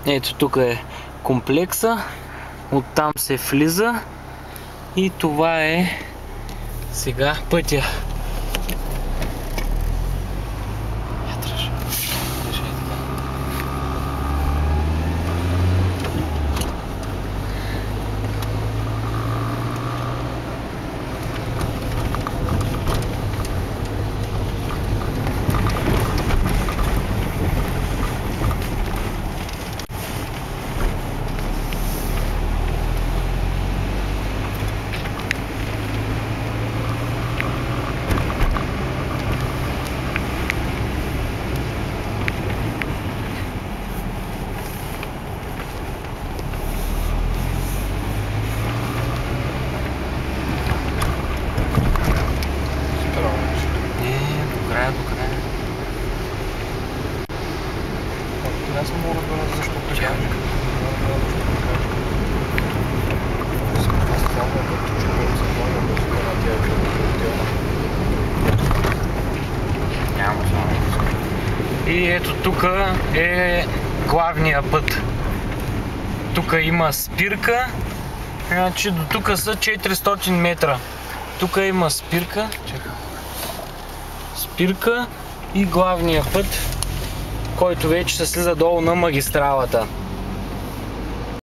Ето тук е комплекса, оттам се влиза и това е сега пътя. Аз не мога да разбера защо така. И ето тук е главния път. Тук има спирка. Значи до тук са 400 метра. Тук има спирка. Спирка и главния път, който вече се слиза долу на магистралата.